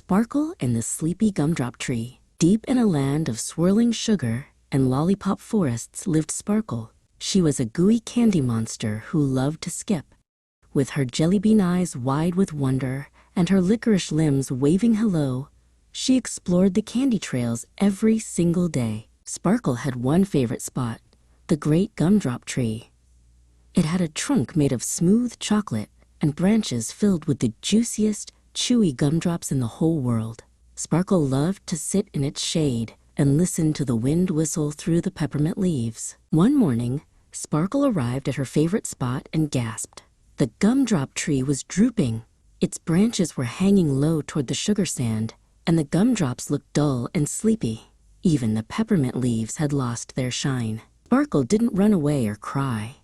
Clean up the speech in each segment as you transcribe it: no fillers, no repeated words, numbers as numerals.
Sparkle and the sleepy gumdrop tree. Deep in a land of swirling sugar and lollipop forests lived Sparkle. She was a gooey candy monster who loved to skip. With her jellybean eyes wide with wonder and her licorice limbs waving hello, she explored the candy trails every single day. Sparkle had one favorite spot, the great gumdrop tree. It had a trunk made of smooth chocolate and branches filled with the juiciest, chewy gumdrops in the whole world. Sparkle loved to sit in its shade and listen to the wind whistle through the peppermint leaves. One morning, Sparkle arrived at her favorite spot and gasped. The gumdrop tree was drooping. Its branches were hanging low toward the sugar sand, and the gumdrops looked dull and sleepy. Even the peppermint leaves had lost their shine. Sparkle didn't run away or cry.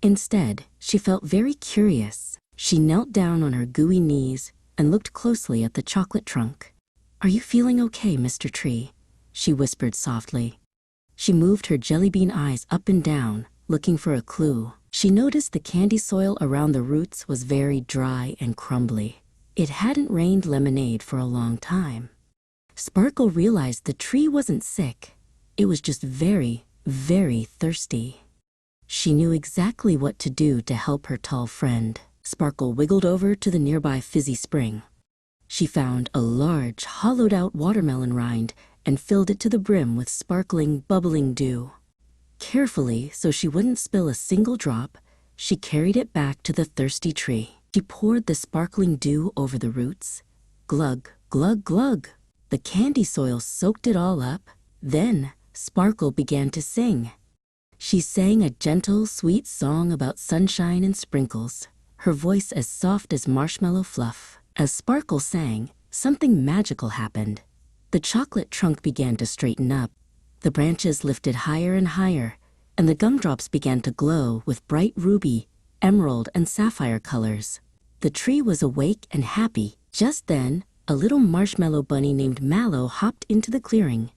Instead, she felt very curious. She knelt down on her gooey knees and looked closely at the chocolate trunk. "Are you feeling okay, Mr. Tree?" she whispered softly. She moved her jellybean eyes up and down, looking for a clue. She noticed the candy soil around the roots was very dry and crumbly. It hadn't rained lemonade for a long time. Sparkle realized the tree wasn't sick. It was just very, very thirsty. She knew exactly what to do to help her tall friend. Sparkle wiggled over to the nearby fizzy spring. She found a large, hollowed-out watermelon rind and filled it to the brim with sparkling, bubbling dew. Carefully, so she wouldn't spill a single drop, she carried it back to the thirsty tree. She poured the sparkling dew over the roots. Glug, glug, glug. The candy soil soaked it all up. Then, Sparkle began to sing. She sang a gentle, sweet song about sunshine and sprinkles, her voice as soft as marshmallow fluff. As Sparkle sang, something magical happened. The chocolate trunk began to straighten up. The branches lifted higher and higher, and the gumdrops began to glow with bright ruby, emerald, and sapphire colors. The tree was awake and happy. Just then, a little marshmallow bunny named Mallow hopped into the clearing.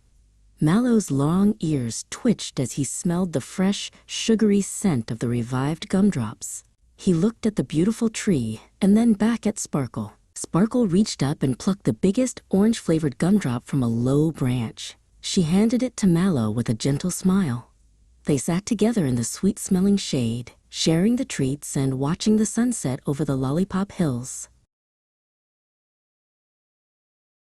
Mallow's long ears twitched as he smelled the fresh, sugary scent of the revived gumdrops. He looked at the beautiful tree and then back at Sparkle. Sparkle reached up and plucked the biggest orange-flavored gumdrop from a low branch. She handed it to Mallow with a gentle smile. They sat together in the sweet-smelling shade, sharing the treats and watching the sunset over the lollipop hills.